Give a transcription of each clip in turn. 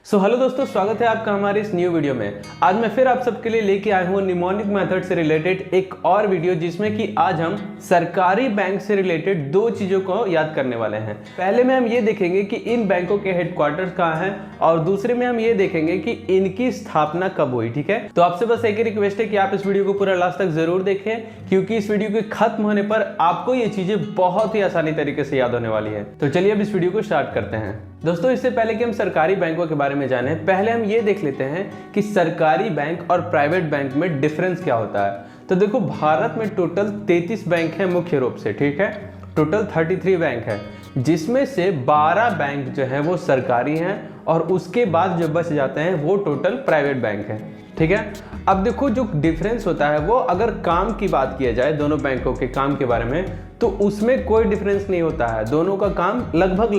Hello दोस्तों, स्वागत है आपका हमारे इस न्यू वीडियो में। आज मैं फिर आप सबके लिए लेके आया हूँ निमोनिक मेथड से रिलेटेड एक और वीडियो, जिसमें कि आज हम सरकारी बैंक से रिलेटेड दो चीज़ों को याद करने वाले हैं। पहले में हम ये देखेंगे कि इन बैंकों के हेडक्वार्टर्स कहाँ हैं, और दूसरे में हम ये देखेंगे कि इनकी स्थापना कब हुई। ठीक है, तो आपसे बस एक ही रिक्वेस्ट है कि आप इस वीडियो को पूरा लास्ट तक जरूर देखें, क्योंकि इस वीडियो के खत्म होने पर आपको ये चीजें बहुत ही आसानी तरीके से याद होने वाली है। तो चलिए अब इस वीडियो को स्टार्ट करते हैं। दोस्तों, इससे पहले कि हम सरकारी बैंकों के बारे में जाने, पहले हम ये देख लेते हैं कि सरकारी बैंक और प्राइवेट बैंक में डिफरेंस क्या होता है। तो देखो, भारत में टोटल 33 बैंक हैं मुख्य रूप से। ठीक है, टोटल 33 बैंक है, जिसमें से 12 बैंक जो है वो सरकारी हैं और उसके बाद जो बच जाते हैं वो टोटल प्राइवेट बैंक हैं। ठीक है, अब देखो जो डिफरेंस होता है वो, अगर काम की बात किया जाए दोनों बैंकों के काम के बारे में, तो उसमें कोई डिफरेंस नहीं होता है। दोनों का काम लगभग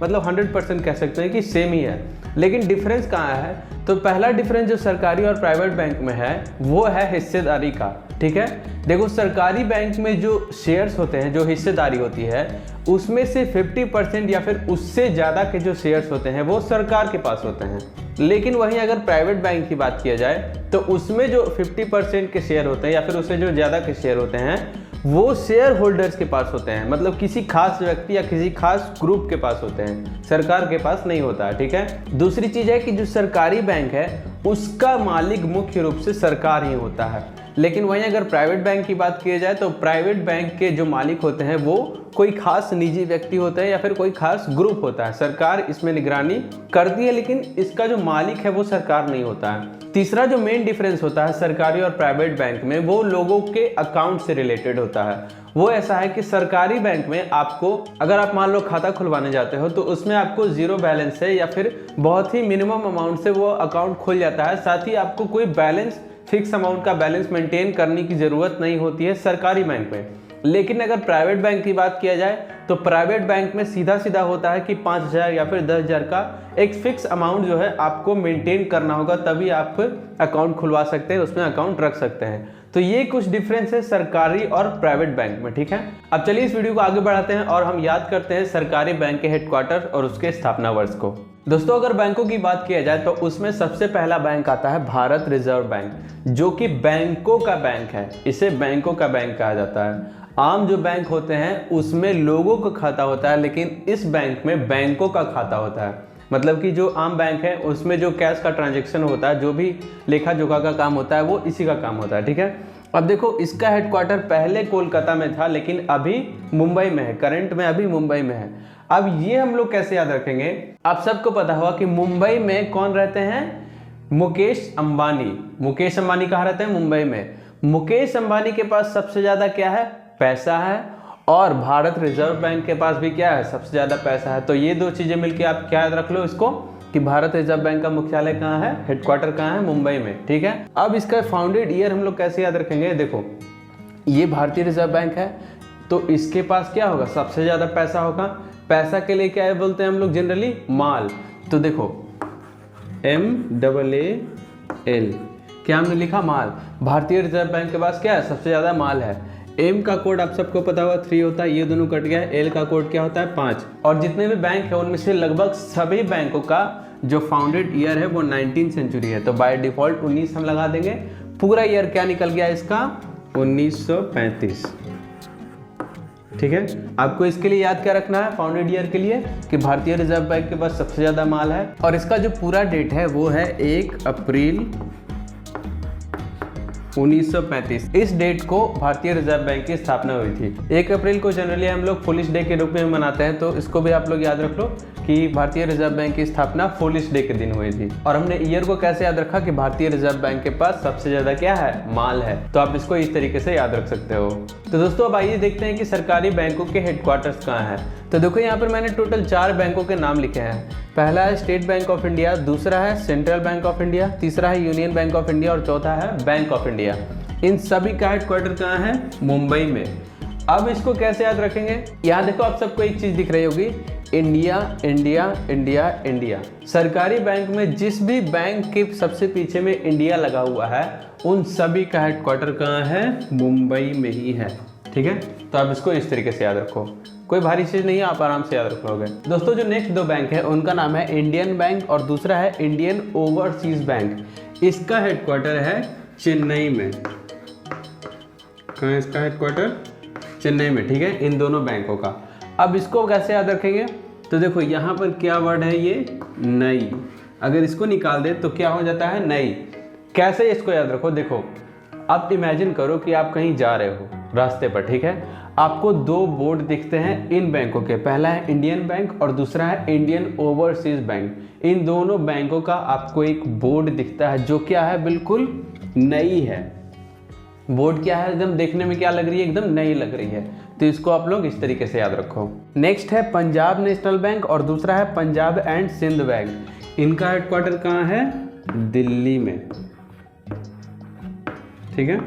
मतलब 100% कह सकते हैं कि सेम ही है। लेकिन डिफरेंस कहाँ है? तो पहला डिफरेंस जो सरकारी और प्राइवेट बैंक में है वो है हिस्सेदारी का। ठीक है, देखो सरकारी बैंक में जो शेयर्स होते हैं, जो हिस्सेदारी होती है, उसमें से 50% या फिर उससे ज़्यादा के जो शेयर्स होते हैं वो सरकार के पास होते हैं। लेकिन वहीं अगर प्राइवेट बैंक की बात किया जाए तो उसमें जो 50% के शेयर होते हैं या फिर उससे जो ज़्यादा के शेयर होते हैं वो शेयर होल्डर्स के पास होते हैं, मतलब किसी खास व्यक्ति या किसी खास ग्रुप के पास होते हैं, सरकार के पास नहीं होता है। ठीक है, दूसरी चीज़ है कि जो सरकारी बैंक है उसका मालिक मुख्य रूप से सरकार ही होता है। लेकिन वहीं अगर प्राइवेट बैंक की बात की जाए तो प्राइवेट बैंक के जो मालिक होते हैं वो कोई खास निजी व्यक्ति होता है या फिर कोई खास ग्रुप होता है। सरकार इसमें निगरानी करती है, लेकिन इसका जो मालिक है वो सरकार नहीं होता है। तीसरा जो मेन डिफरेंस होता है सरकारी और प्राइवेट बैंक में, वो लोगों के अकाउंट से रिलेटेड होता है। वो ऐसा है कि सरकारी बैंक में आपको, अगर आप मान लो खाता खुलवाने जाते हो, तो उसमें आपको जीरो बैलेंस से या फिर बहुत ही मिनिमम अमाउंट से वो अकाउंट खुल जाता है। साथ ही आपको कोई बैलेंस, फिक्स अमाउंट का बैलेंस मेंटेन करने की ज़रूरत नहीं होती है सरकारी बैंक में। लेकिन अगर प्राइवेट बैंक की बात किया जाए तो प्राइवेट बैंक में सीधा सीधा होता है कि 5,000 या फिर 10,000 का एक फिक्स अमाउंट जो है आपको मेंटेन करना होगा, तभी आप अकाउंट खुलवा सकते हैं, उसमें अकाउंट रख सकते हैं। तो ये कुछ डिफरेंस है सरकारी और प्राइवेट बैंक में। ठीक है, अब चलिए इस वीडियो को आगे बढ़ाते हैं और हम याद करते हैं सरकारी बैंक के हेडक्वार्टर और उसके स्थापना वर्ष को। दोस्तों, अगर बैंकों की बात किया जाए तो उसमें सबसे पहला बैंक आता है भारत रिजर्व बैंक, जो कि बैंकों का बैंक है। इसे बैंकों का बैंक कहा जाता है। आम जो बैंक होते हैं उसमें लोगों का खाता होता है, लेकिन इस बैंक में बैंकों का खाता होता है। मतलब कि जो आम बैंक है उसमें जो कैश का ट्रांजैक्शन होता है, जो भी लेखा जोखा का काम होता है, वो इसी का काम होता है। ठीक है, अब देखो इसका हेडक्वार्टर पहले कोलकाता में था, लेकिन अभी मुंबई में है। करंट में अभी मुंबई में है। अब ये हम लोग कैसे याद रखेंगे? आप सबको पता होगा कि मुंबई में कौन रहते हैं? मुकेश अंबानी। मुकेश अंबानी कहाँ रहते हैं? मुंबई में। मुकेश अंबानी के पास सबसे ज़्यादा क्या है? पैसा है। और भारत रिजर्व बैंक के पास भी क्या है? सबसे ज़्यादा पैसा है। तो ये दो चीज़ें मिलकर आप क्या याद रख लो इसको, कि भारत रिजर्व बैंक का मुख्यालय कहाँ है, हेडक्वार्टर कहाँ है? मुंबई में। ठीक है, अब इसका फाउंडेड ईयर हम लोग कैसे याद रखेंगे? देखो, ये भारतीय रिजर्व बैंक है तो इसके पास क्या होगा? सबसे ज़्यादा पैसा होगा। पैसा के लिए क्या है बोलते हैं हम लोग जनरली? माल। तो देखो MAAL, क्या हमने लिखा? माल। भारतीय रिजर्व बैंक के पास क्या है? सबसे ज़्यादा माल है। M का कोड आप सबको पता होगा 3 होता है, ये दोनों कट गया है। L का कोड क्या होता है? 5। और जितने भी बैंक है उनमें से लगभग सभी बैंकों का जो फाउंडेड ईयर है वो 19th सेंचुरी है। तो बाय डिफॉल्ट 19 हम लगा देंगे। पूरा ईयर क्या निकल गया इसका? 1935। ठीक है, आपको इसके लिए याद क्या रखना है फाउंडेड ईयर के लिए? कि भारतीय रिजर्व बैंक के पास सबसे ज़्यादा माल है। और इसका जो पूरा डेट है वो है 1 अप्रैल 1935। इस डेट को भारतीय रिजर्व बैंक की स्थापना हुई थी। 1 अप्रैल को जनरली हम लोग पुलिस डे के रूप में मनाते हैं, तो इसको भी आप लोग याद रख लो कि भारतीय रिजर्व बैंक की स्थापना पुलिस डे के दिन हुई थी। और हमने ईयर को कैसे याद रखा? कि भारतीय रिजर्व बैंक के पास सबसे ज्यादा क्या है? माल है। तो आप इसको इस तरीके से याद रख सकते हो। तो दोस्तों, अब आइए देखते हैं कि सरकारी बैंकों के हेडक्वार्टर्स कहाँ हैं। तो देखो यहाँ पर मैंने टोटल 4 बैंकों के नाम लिखे हैं। पहला है स्टेट बैंक ऑफ इंडिया, दूसरा है सेंट्रल बैंक ऑफ इंडिया, तीसरा है यूनियन बैंक ऑफ इंडिया और चौथा है बैंक ऑफ इंडिया। इन सभी का हेडक्वार्टर कहाँ है? मुंबई में। अब इसको कैसे याद रखेंगे? यहाँ देखो आप सबको एक चीज दिख रही होगी, इंडिया इंडिया इंडिया इंडिया। सरकारी बैंक में जिस भी बैंक के सबसे पीछे में इंडिया लगा हुआ है, उन सभी का हेडक्वार्टर कहाँ है? मुंबई में ही है। ठीक है, तो आप इसको इस तरीके से याद रखो। कोई भारी चीज़ नहीं है, आप आराम से याद रख लोगे। दोस्तों जो नेक्स्ट दो बैंक है उनका नाम है इंडियन बैंक और दूसरा है इंडियन ओवरसीज बैंक। इसका हेडक्वार्टर है चेन्नई में। कहाँ है इसका हेडक्वार्टर? चेन्नई में, ठीक है, इन दोनों बैंकों का। अब इसको कैसे याद रखेंगे? तो देखो यहाँ पर क्या वर्ड है, ये नई। अगर इसको निकाल दे तो क्या हो जाता है, नई। कैसे इसको याद रखो? देखो आप इमेजिन करो कि आप कहीं जा रहे हो रास्ते पर, ठीक है, आपको दो बोर्ड दिखते हैं इन बैंकों के। पहला है इंडियन बैंक और दूसरा है इंडियन ओवरसीज बैंक। इन दोनों बैंकों का आपको एक बोर्ड दिखता है जो क्या है, बिल्कुल नई है। बोर्ड क्या है, एकदम देखने में क्या लग रही है, एकदम नई लग रही है। तो इसको आप लोग इस तरीके से याद रखो। नेक्स्ट है पंजाब नेशनल बैंक और दूसरा है पंजाब एंड सिंध बैंक। इनका हेडक्वार्टर कहाँ है? दिल्ली में, ठीक है,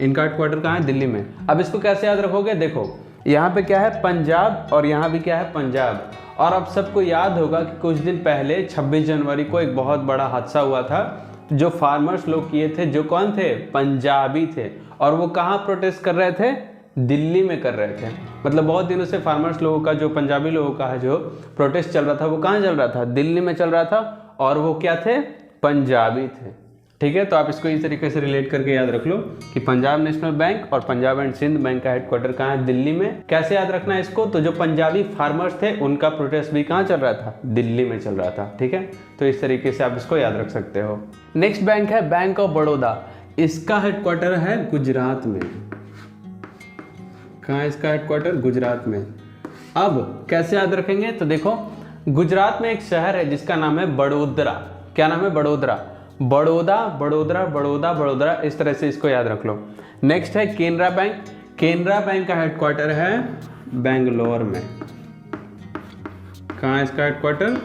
इनका हेडक्वार्टर कहाँ है? दिल्ली में। अब इसको कैसे याद रखोगे? देखो यहाँ पे क्या है, पंजाब, और यहाँ भी क्या है, पंजाब। और आप सबको याद होगा कि कुछ दिन पहले 26 जनवरी को एक बहुत बड़ा हादसा हुआ था जो फार्मर्स लोग किए थे, जो कौन थे? पंजाबी थे। और वो कहाँ प्रोटेस्ट कर रहे थे? दिल्ली में कर रहे थे। मतलब बहुत दिनों से फार्मर्स लोगों का, जो पंजाबी लोगों का है जो प्रोटेस्ट चल रहा था, वो कहाँ चल रहा था? दिल्ली में चल रहा था। और वो क्या थे? पंजाबी थे, ठीक है। तो आप इसको इस तरीके से रिलेट करके याद रख लो कि पंजाब नेशनल बैंक और पंजाब एंड सिंध बैंक का हेडक्वार्टर कहाँ है? दिल्ली में। कैसे याद रखना है इसको? तो जो पंजाबी फार्मर्स थे उनका प्रोटेस्ट भी कहाँ चल रहा था? दिल्ली में चल रहा था, ठीक है। तो इस तरीके से आप इसको याद रख सकते हो। नेक्स्ट बैंक है बैंक ऑफ बड़ौदा। इसका हेडक्वार्टर है गुजरात में। कहाँ है इसका हेडक्वार्टर? गुजरात में। अब कैसे याद रखेंगे? तो देखो गुजरात में एक शहर है जिसका नाम है बड़ोदरा। क्या नाम है? बड़ोदरा। बड़ौदा, बड़ोदरा, बड़ौदा, बड़ोदरा, इस तरह से इसको याद रख लो। नेक्स्ट है केनरा बैंक। केनरा बैंक का हेडक्वार्टर है बेंगलोर में। कहाँ है इसका हेडक्वार्टर?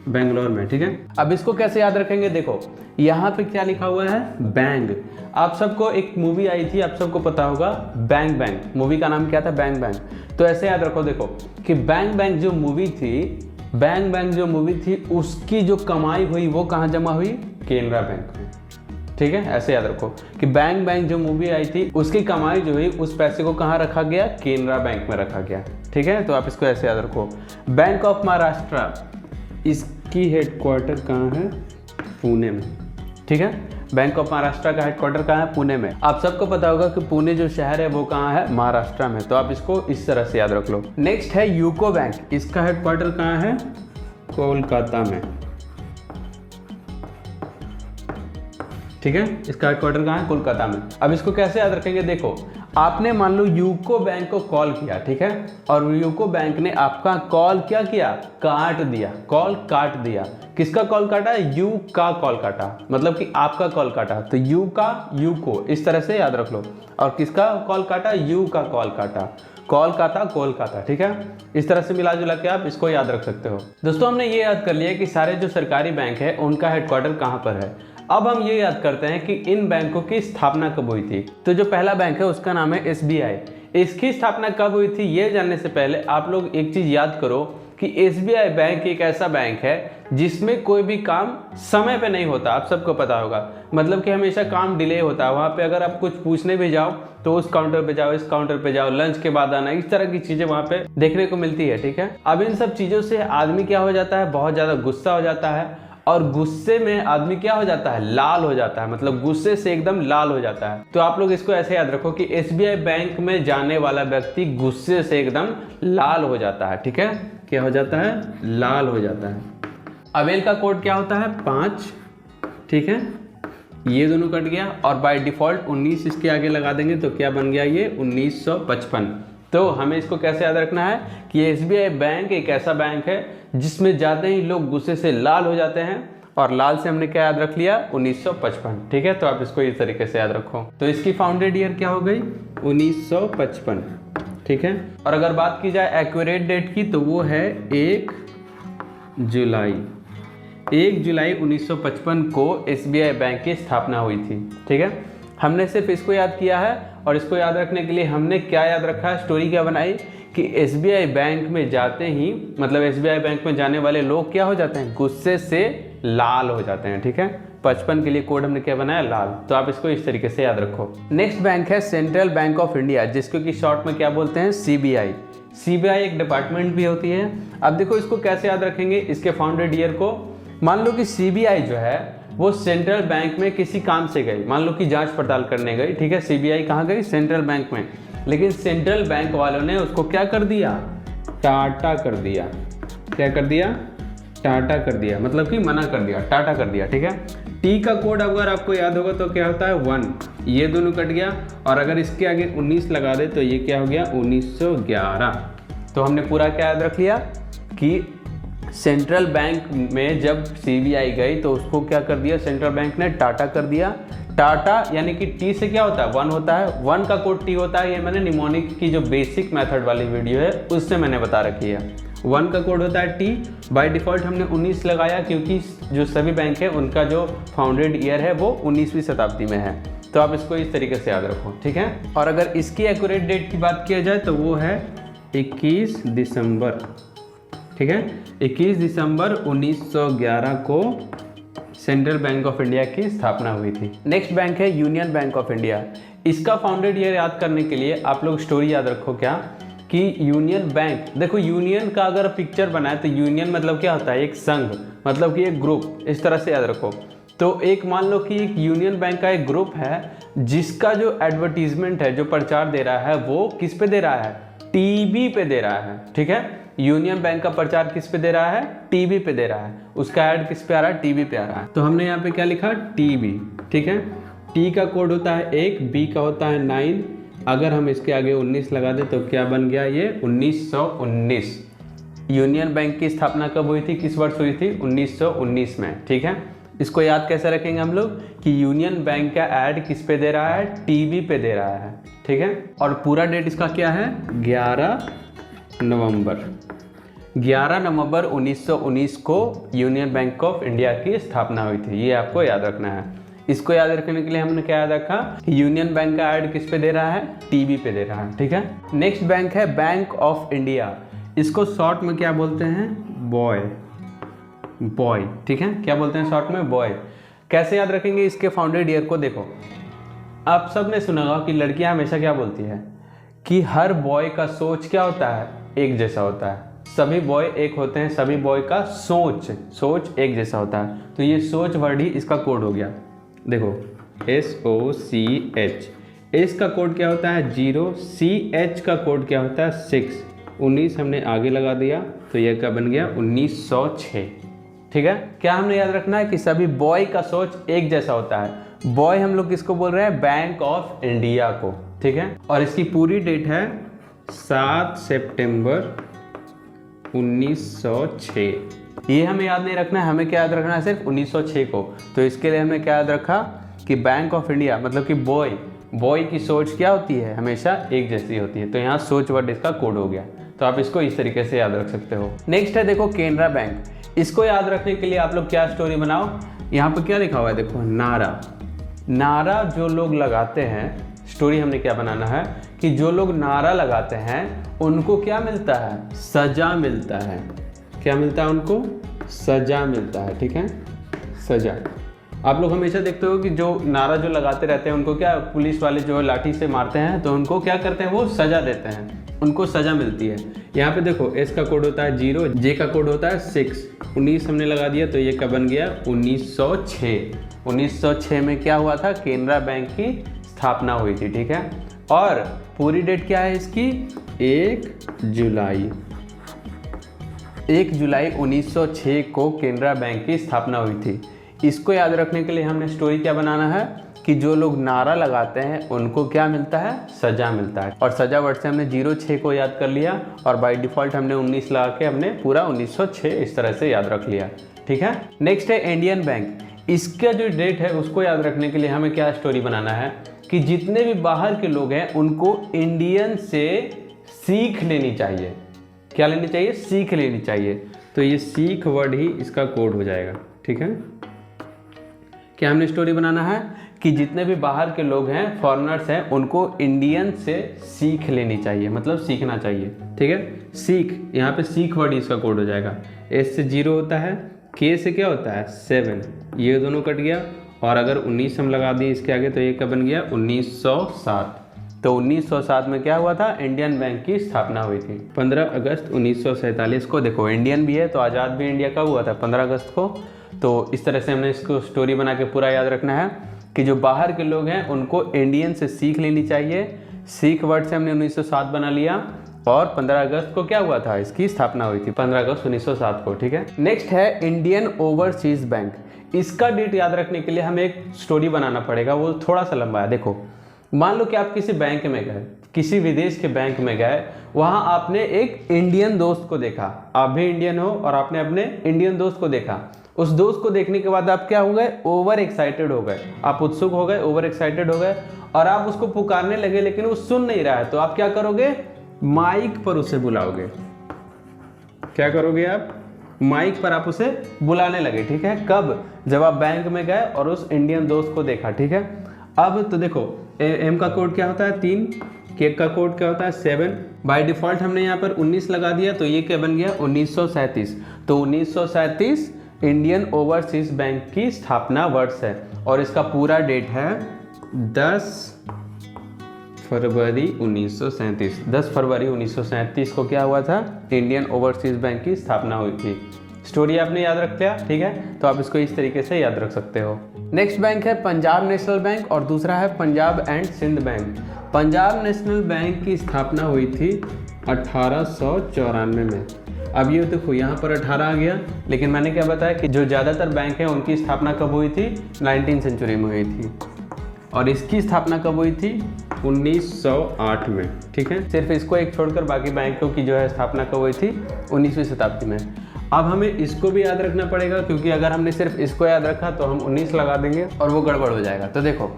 बेंगलोर में, ठीक है। अब इसको कैसे याद रखेंगे? देखो यहाँ पे क्या लिखा हुआ है? बैंग। आप सबको एक मूवी आई थी, आप सबको पता होगा, बैंग बैंग। मूवी का नाम क्या था? Bang bang. तो ऐसे याद रखो देखो कि बैंग बैंग जो मूवी थी, बैंग बैंग जो मूवी थी, उसकी जो कमाई हुई वो कहाँ जमा हुई? केनरा बैंक में, ठीक है। ऐसे याद रखो कि बैंग बैंग जो मूवी आई थी उसकी कमाई जो हुई, उस पैसे को कहाँ रखा गया? केनरा बैंक में रखा गया, ठीक है। तो आप इसको ऐसे याद रखो। बैंक ऑफ महाराष्ट्र, इसकी हेडक्वार्टर कहाँ है? पुणे में, ठीक है। बैंक ऑफ महाराष्ट्र का हेडक्वार्टर कहाँ है? पुणे में। आप सबको पता होगा कि पुणे जो शहर है वो कहाँ है? महाराष्ट्र में। तो आप इसको इस तरह से याद रख लो। नेक्स्ट है यूको बैंक। इसका हेडक्वार्टर कहाँ है? कोलकाता में, ठीक है। इसका हेडक्वार्टर कहाँ है? कोलकाता में। अब इसको कैसे याद रखेंगे? देखो आपने मान लो यूको बैंक को कॉल किया, ठीक है, और यूको बैंक ने आपका कॉल क्या किया? काट दिया। कॉल काट दिया। किसका कॉल काटा? यू का कॉल काटा, मतलब कि आपका कॉल काटा। तो यू का यूको, इस तरह से याद रख लो। और किसका कॉल काटा? यू का कॉल काटा। कॉल काटा, कोलकाता, ठीक है। इस तरह से मिला जुला के आप इसको याद रख सकते हो। दोस्तों हमने ये याद कर लिया कि सारे जो सरकारी बैंक है उनका हेडक्वार्टर कहाँ पर है। अब हम ये याद करते हैं कि इन बैंकों की स्थापना कब हुई थी। तो जो पहला बैंक है उसका नाम है SBI। इसकी स्थापना कब हुई थी ये जानने से पहले आप लोग एक चीज याद करो कि SBI बैंक एक ऐसा बैंक है जिसमें कोई भी काम समय पे नहीं होता। आप सबको पता होगा, मतलब कि हमेशा काम डिले होता है। वहाँ पे अगर आप कुछ पूछने भी जाओ तो उस काउंटर पे जाओ, इस काउंटर पे जाओ, लंच के बाद आना, इस तरह की चीजें वहाँ पे देखने को मिलती है, ठीक है। अब इन सब चीजों से आदमी क्या हो जाता है? बहुत ज्यादा गुस्सा हो जाता है। और गुस्से में आदमी क्या हो जाता है? लाल हो जाता है, मतलब गुस्से से एकदम लाल हो जाता है। तो आप लोग इसको ऐसे याद रखो कि SBI बैंक में जाने वाला व्यक्ति गुस्से से एकदम लाल हो जाता है, ठीक है। क्या हो जाता है? लाल हो जाता है। अवेल का कोड क्या होता है? 5, ठीक है। ये दोनों कट गया और बाय डिफॉल्ट 19 इसके आगे लगा देंगे तो क्या बन गया? ये 1955। तो हमें इसको कैसे याद रखना है कि SBI बैंक एक ऐसा बैंक है जिसमें जाते ही लोग गुस्से से लाल हो जाते हैं। और लाल से हमने क्या याद रख लिया? 1955, ठीक है। तो आप इसको इस तरीके से याद रखो। तो इसकी फाउंडेड ईयर क्या हो गई? 1955, ठीक है। और अगर बात की जाए एक्यूरेट डेट की तो वो है 1 जुलाई। 1 जुलाई 1955 को SBI बैंक की स्थापना हुई थी, ठीक है। हमने सिर्फ इसको याद किया है और इसको याद रखने के लिए हमने क्या याद रखा है? स्टोरी क्या बनाई कि SBI बैंक में जाते ही, मतलब SBI बैंक में जाने वाले लोग क्या हो जाते हैं? गुस्से से लाल हो जाते हैं, ठीक है। 55 के लिए कोड हमने क्या बनाया? लाल। तो आप इसको इस तरीके से याद रखो। नेक्स्ट बैंक है सेंट्रल बैंक ऑफ इंडिया, जिसको कि शॉर्ट में क्या बोलते हैं? CBI। CBI एक डिपार्टमेंट भी होती है। अब देखो इसको कैसे याद रखेंगे, इसके फाउंडेड ईयर को। मान लो कि CBI जो है वो सेंट्रल बैंक में किसी काम से गई, मान लो कि जांच पड़ताल करने गई, ठीक है। CBI कहाँ गई? सेंट्रल बैंक में। लेकिन सेंट्रल बैंक वालों ने उसको क्या कर दिया? टाटा कर दिया। क्या कर दिया? टाटा कर दिया, मतलब कि मना कर दिया, टाटा कर दिया, ठीक है। टी का कोड अगर आपको याद होगा तो क्या होता है? 1। ये दोनों कट गया, और अगर इसके आगे 19 लगा दे तो ये क्या हो गया? 1911। तो हमने पूरा क्या याद रख लिया कि सेंट्रल बैंक में जब CBI गई तो उसको क्या कर दिया? सेंट्रल बैंक ने टाटा कर दिया। टाटा यानी कि टी से क्या होता है? 1 होता है, 1 का कोड टी होता है। ये मैंने निमोनिक की जो बेसिक मेथड वाली वीडियो है उससे मैंने बता रखी है। 1 का कोड होता है टी। बाय डिफ़ॉल्ट हमने 19 लगाया क्योंकि जो सभी बैंक है उनका जो फाउंडेड ईयर है वो 19वीं शताब्दी में है। तो आप इसको इस तरीके से याद रखो, ठीक है। और अगर इसकी एक्यूरेट डेट की बात किया जाए तो वो है 21 दिसंबर, ठीक है। 21 दिसंबर 1911 को सेंट्रल बैंक ऑफ इंडिया की स्थापना हुई थी। नेक्स्ट बैंक है यूनियन बैंक ऑफ इंडिया। इसका फाउंडेड ईयर याद करने के लिए आप लोग स्टोरी याद रखो क्या कि यूनियन बैंक, देखो यूनियन का अगर पिक्चर बनाए तो यूनियन मतलब क्या होता है? एक संघ, मतलब कि एक ग्रुप, इस तरह से याद रखो। तो एक मान लो कि एक यूनियन बैंक का एक ग्रुप है जिसका जो एडवर्टीजमेंट है, जो प्रचार दे रहा है वो किस पे दे रहा है? टीवी पे दे रहा है, ठीक है। यूनियन बैंक का प्रचार किस पे दे रहा है? टीवी पे दे रहा है। उसका ऐड किस पे आ रहा है? टीवी पे आ रहा है। तो हमने यहाँ पे क्या लिखा? टीवी, ठीक है। टी का कोड होता है 1, बी का होता है 9। अगर हम इसके आगे 19 लगा दें तो क्या बन गया? ये 1919। यूनियन बैंक की स्थापना कब हुई थी? किस वर्ष हुई थी? 1919 में, ठीक है। इसको याद कैसे रखेंगे हम लोग कि यूनियन बैंक का ऐड किस पे दे रहा है? टीवी पे दे रहा है, ठीक है। और पूरा डेट इसका क्या है? 11 नवंबर 1919 को यूनियन बैंक ऑफ इंडिया की स्थापना हुई थी। ये आपको याद रखना है। इसको याद रखने के लिए हमने क्या याद रखा कि यूनियन बैंक का ऐड किस पे दे रहा है? टीवी पे दे रहा है, ठीक है। नेक्स्ट बैंक है बैंक ऑफ इंडिया। इसको शॉर्ट में क्या बोलते हैं? बॉय, ठीक है। क्या बोलते हैं शॉर्ट में? बॉय। कैसे याद रखेंगे इसके फाउंडेड ईयर को? देखो आप सब ने सुना होगा कि लड़कियां हमेशा क्या बोलती है कि हर बॉय का सोच क्या होता है? एक जैसा होता है। सभी बॉय एक होते हैं, सभी बॉय का सोच एक जैसा होता है। तो ये सोच वर्ड ही इसका कोड हो गया। देखो SOCH, एस का कोड क्या होता है? 0, CH का कोड क्या होता है? 6। 19 हमने आगे लगा दिया तो यह क्या बन गया? 1906, ठीक है। क्या हमने याद रखना है कि सभी बॉय का सोच एक जैसा होता है। बॉय हम लोग किसको बोल रहे हैं? बैंक ऑफ इंडिया को, ठीक है। और इसकी पूरी डेट है 7 सितंबर 1906। ये हमें याद नहीं रखना है, हमें क्या याद रखना है? सिर्फ 1906 को। तो इसके लिए हमने क्या याद रखा कि बैंक ऑफ इंडिया मतलब कि बॉय की सोच क्या होती है? हमेशा एक जैसी होती है। तो यहाँ सोच वर्ड इसका कोड हो गया। तो आप इसको इस तरीके से याद रख सकते हो। नेक्स्ट है देखो केनरा बैंक। इसको याद रखने के लिए आप लोग क्या स्टोरी बनाओ? यहाँ पे क्या लिखा हुआ है? देखो नारा जो लोग लगाते हैं, स्टोरी हमने क्या बनाना है कि जो लोग नारा लगाते हैं उनको क्या मिलता है? सजा मिलता है। क्या मिलता है उनको? सजा मिलता है, ठीक है। सजा। आप लोग हमेशा देखते हो कि जो नारा जो लगाते रहते हैं उनको क्या पुलिस वाले जो लाठी से मारते हैं तो उनको क्या करते हैं? वो सजा देते हैं, उनको सजा मिलती है। यहाँ पे देखो एस का कोड होता है 0, जे का कोड होता है 6। 19 हमने लगा दिया तो ये क्या बन गया? 1906। 1906 में क्या हुआ था? केनरा बैंक की स्थापना हुई थी, ठीक है। और पूरी डेट क्या है इसकी? 1 जुलाई 1906 को केनरा बैंक की स्थापना हुई थी। इसको याद रखने के लिए हमने स्टोरी क्या बनाना है कि जो लोग नारा लगाते हैं उनको क्या मिलता है? सजा मिलता है। और सजा वर्ड से हमने 06 को याद कर लिया और बाय डिफ़ॉल्ट हमने 19 लगा के हमने पूरा 1906 इस तरह से याद रख लिया, ठीक है। नेक्स्ट है इंडियन बैंक। इसका जो डेट है उसको याद रखने के लिए हमें क्या स्टोरी बनाना है कि जितने भी बाहर के लोग हैं उनको इंडियन से सीख लेनी चाहिए। क्या लेनी चाहिए? सीख लेनी चाहिए। तो ये सीख वर्ड ही इसका कोड हो जाएगा, ठीक है। क्या हमने स्टोरी बनाना है कि जितने भी बाहर के लोग हैं, फॉरेनर्स हैं, उनको इंडियन से सीख लेनी चाहिए, मतलब सीखना चाहिए, ठीक है। सीख, यहाँ पे सीख वर्ड इसका कोड हो जाएगा। एस से 0 होता है, के से क्या होता है? 7। ये दोनों कट गया और अगर 19 हम लगा दिए इसके आगे तो ये क्या बन गया? 1907। तो 1907 में क्या हुआ था, इंडियन बैंक की स्थापना हुई थी। 15 अगस्त 1947 को, देखो इंडियन भी है तो आज़ाद भी इंडिया कब हुआ था, 15 अगस्त को। तो इस तरह से हमने इसको स्टोरी बना के पूरा याद रखना है कि जो बाहर के लोग हैं उनको इंडियन से सीख लेनी चाहिए। सीख वर्ड से हमने 1907 बना लिया और 15 अगस्त को क्या हुआ था, इसकी स्थापना हुई थी 15 अगस्त 1907 को, ठीक है। नेक्स्ट है इंडियन ओवरसीज बैंक। इसका डेट याद रखने के लिए हमें एक स्टोरी बनाना पड़ेगा, वो थोड़ा सा लंबा है। देखो मान लो कि आप किसी बैंक में गए, किसी विदेश के बैंक में गए, वहाँ आपने एक इंडियन दोस्त को देखा, आप भी इंडियन हो और आपने अपने इंडियन दोस्त को देखा। उस दोस्त को देखने के बाद आप क्या हो गए, ओवर एक्साइटेड हो गए, आप उत्सुक हो गए, ओवर एक्साइटेड हो गए और आप उसको पुकारने लगे, लेकिन वो सुन नहीं रहा है। तो आप क्या करोगे, माइक पर उसे बुलाओगे। क्या करोगे आप, माइक पर आप उसे बुलाने लगे, ठीक है। कब, जब आप बैंक में गए और उस इंडियन दोस्त को देखा, ठीक है। अब तो देखो एम का कोड क्या होता है 3, के का कोड क्या होता है 7। बाय डिफॉल्ट हमने यहाँ पर 19 लगा दिया तो ये क्या बन गया 1937। तो 1937 इंडियन ओवरसीज बैंक की स्थापना वर्ष है और इसका पूरा डेट है 10 फरवरी 1937। 10 फरवरी 1937 को क्या हुआ था, इंडियन ओवरसीज बैंक की स्थापना हुई थी। स्टोरी आपने याद रख लिया, ठीक है। तो आप इसको इस तरीके से याद रख सकते हो। नेक्स्ट बैंक है पंजाब नेशनल बैंक और दूसरा है Punjab and Sind bank. Punjab national bank की स्थापना हुई थी 1894 में। अब ये देखो यहाँ पर 18 आ गया, लेकिन मैंने क्या बताया कि जो ज़्यादातर बैंक हैं उनकी स्थापना कब हुई थी, 19वीं सेंचुरी में हुई थी और इसकी स्थापना कब हुई थी 1908 में, ठीक है। सिर्फ इसको एक छोड़कर बाकी बैंकों की जो है स्थापना कब हुई थी 19वीं शताब्दी में। अब हमें इसको भी याद रखना पड़ेगा क्योंकि अगर हमने सिर्फ इसको याद रखा तो हम 19 लगा देंगे और वो गड़बड़ हो जाएगा। तो देखो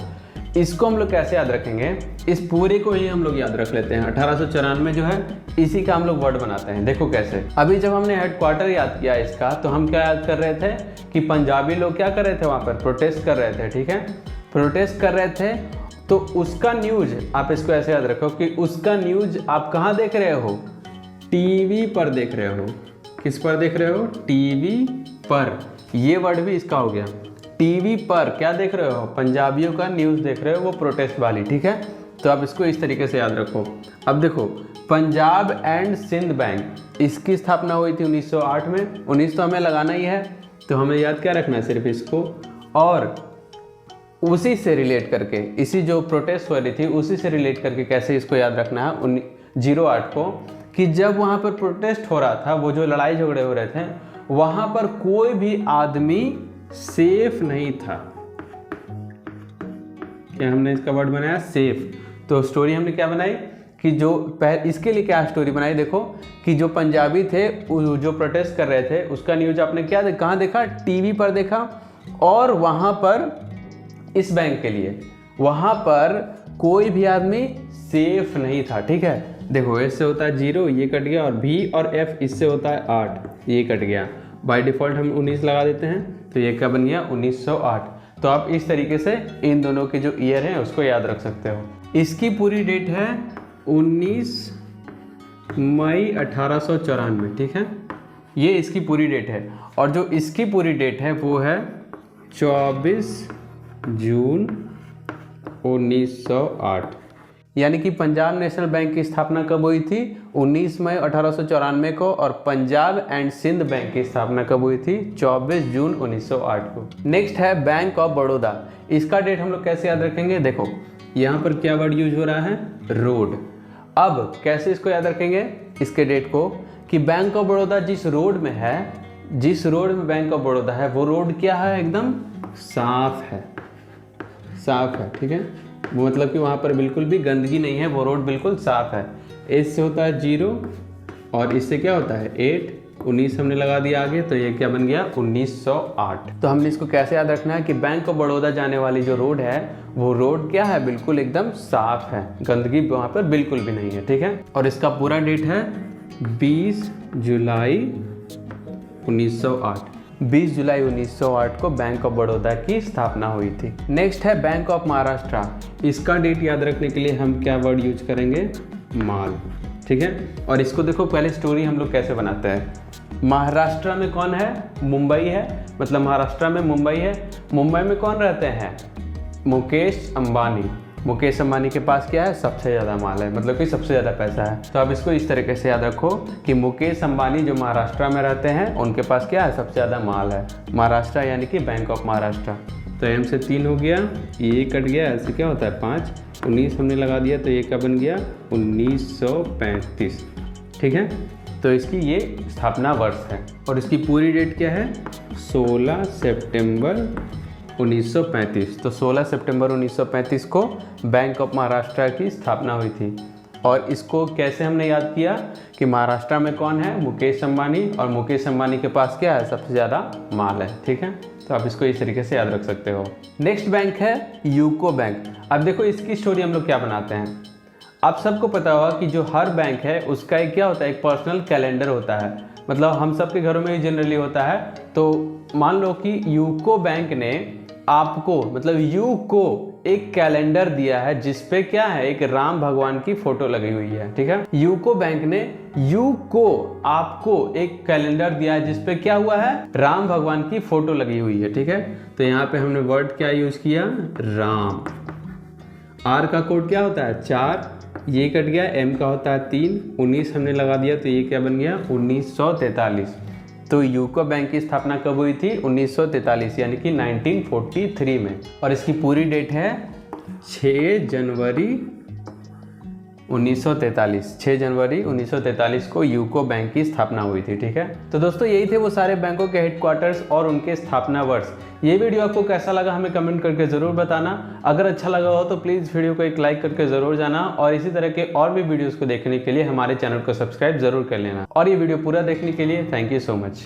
इसको हम लोग कैसे याद रखेंगे, इस पूरे को ही हम लोग याद रख लेते हैं। 1894 जो है इसी का हम लोग वर्ड बनाते हैं। देखो कैसे, अभी जब हमने हेडक्वार्टर याद किया इसका तो हम क्या याद कर रहे थे कि पंजाबी लोग क्या कर रहे थे, वहाँ पर प्रोटेस्ट कर रहे थे, ठीक है। प्रोटेस्ट कर रहे थे तो उसका न्यूज आप इसको ऐसे याद रखो कि उसका न्यूज आप कहाँ देख रहे हो, टीवी पर देख रहे हो। किस पर देख रहे हो, टीवी पर। ये वर्ड भी इसका हो गया, टीवी पर क्या देख रहे हो, पंजाबियों का न्यूज़ देख रहे हो, वो प्रोटेस्ट वाली, ठीक है। तो आप इसको इस तरीके से याद रखो। अब देखो पंजाब एंड सिंध बैंक, इसकी स्थापना हुई थी 1908 में। 19 तो हमें लगाना ही है तो हमें याद क्या रखना है, सिर्फ इसको, और उसी से रिलेट करके, इसी जो प्रोटेस्ट वाली थी उसी से रिलेट करके कैसे इसको याद रखना है 08 को, कि जब वहाँ पर प्रोटेस्ट हो रहा था, वो जो लड़ाई झगड़े हो रहे थे, वहाँ पर कोई भी आदमी सेफ नहीं था। क्या हमने इसका वर्ड बनाया, सेफ। तो स्टोरी हमने क्या बनाई कि जो इसके लिए क्या स्टोरी बनाई, देखो कि जो पंजाबी थे जो प्रोटेस्ट कर रहे थे उसका न्यूज आपने क्या कहाँ देखा, टीवी पर देखा। और वहाँ पर इस बैंक के लिए वहाँ पर कोई भी आदमी सेफ नहीं था, ठीक है। देखो इससे होता है 0, ये कट गया, और भी और एफ इससे होता है 8, ये कट गया। बाय डिफ़ॉल्ट हम 19 लगा देते हैं तो ये क्या बन गया 1908। तो आप इस तरीके से इन दोनों के जो ईयर हैं उसको याद रख सकते हो। इसकी पूरी डेट है 19 मई 1894, ठीक है। ये इसकी पूरी डेट है और जो इसकी पूरी डेट है वो है 24 जून 1908। यानी कि पंजाब नेशनल बैंक की स्थापना कब हुई थी 19 मई 1894 को और पंजाब एंड सिंध बैंक की स्थापना कब हुई थी 24 जून 1908 को। नेक्स्ट है बैंक ऑफ बड़ौदा। इसका डेट हम लोग कैसे याद रखेंगे, देखो यहाँ पर क्या वर्ड यूज हो रहा है, रोड। अब कैसे इसको याद रखेंगे इसके डेट को, कि बैंक ऑफ बड़ौदा जिस रोड में है, जिस रोड में बैंक ऑफ बड़ौदा है वो रोड क्या है, एकदम साफ है, साफ है, ठीक है। वो मतलब कि वहाँ पर बिल्कुल भी गंदगी नहीं है, वो रोड बिल्कुल साफ है। इससे होता है 0 और इससे क्या होता है 8, 19 हमने लगा दिया आगे, तो ये क्या बन गया 1908। तो हमने इसको कैसे याद रखना है कि बैंक ऑफ बड़ौदा जाने वाली जो रोड है वो रोड क्या है, बिल्कुल एकदम साफ है, गंदगी वहाँ पर बिल्कुल भी नहीं है, ठीक है। और इसका पूरा डेट है 20 जुलाई 1908। 20 जुलाई 1908 को बैंक ऑफ बड़ौदा की स्थापना हुई थी। नेक्स्ट है बैंक ऑफ महाराष्ट्र। इसका डेट याद रखने के लिए हम क्या वर्ड यूज करेंगे, माल, ठीक है। और इसको देखो पहले स्टोरी हम लोग कैसे बनाते हैं। महाराष्ट्र में कौन है, मुंबई है, मतलब महाराष्ट्र में मुंबई है। मुंबई में कौन रहते हैं, मुकेश अंबानी। मुकेश अंबानी के पास क्या है, सबसे ज़्यादा माल है, मतलब कि सबसे ज़्यादा पैसा है। तो आप इसको इस तरीके से याद रखो कि मुकेश अंबानी जो महाराष्ट्र में रहते हैं उनके पास क्या है, सबसे ज़्यादा माल है। महाराष्ट्र यानी कि बैंक ऑफ महाराष्ट्र। तो एम से 3 हो गया, ये कट गया, ऐसे क्या होता है 5, 19 हमने लगा दिया तो ये क्या बन गया 1935। ठीक है, तो इसकी ये स्थापना वर्ष है और इसकी पूरी डेट क्या है 16 सितंबर 1935। तो 16 सितंबर 1935 को बैंक ऑफ महाराष्ट्र की स्थापना हुई थी। और इसको कैसे हमने याद किया कि महाराष्ट्र में कौन है, मुकेश अंबानी, और मुकेश अंबानी के पास क्या है, सबसे ज़्यादा माल है। ठीक है, तो आप इसको इस तरीके से याद रख सकते हो। नेक्स्ट बैंक है यूको बैंक। अब देखो इसकी स्टोरी हम लोग क्या बनाते हैं। आप सबको पता होगा कि जो हर बैंक है उसका एक क्या होता है, एक पर्सनल कैलेंडर होता है, मतलब हम सब के घरों में ही जनरली होता है। तो मान लो कि यूको बैंक ने आपको, मतलब यू को एक कैलेंडर दिया है जिसपे क्या है, एक राम भगवान की फोटो लगी हुई है। ठीक है, यूको बैंक ने यू को आपको एक कैलेंडर दिया है जिसपे क्या हुआ है, राम भगवान की फोटो लगी हुई है। ठीक है, तो यहाँ पे हमने वर्ड क्या यूज किया, राम। आर का कोड क्या होता है 4, ये कट गया, एम का होता है 3, 19 हमने लगा दिया तो ये क्या बन गया 1943। तो यूको बैंक की स्थापना कब हुई थी, 1943 यानी कि 1943 में। और इसकी पूरी डेट है 6 जनवरी 1943। 6 जनवरी 1943 को यूको बैंक की स्थापना हुई थी। ठीक है, तो दोस्तों यही थे वो सारे बैंकों के हेडक्वार्टर्स और उनके स्थापना वर्ष। ये वीडियो आपको कैसा लगा हमें कमेंट करके ज़रूर बताना। अगर अच्छा लगा हो तो प्लीज़ वीडियो को एक लाइक करके ज़रूर जाना और इसी तरह के और भी वीडियोज़ को देखने के लिए हमारे चैनल को सब्सक्राइब ज़रूर कर लेना। और ये वीडियो पूरा देखने के लिए थैंक यू सो मच।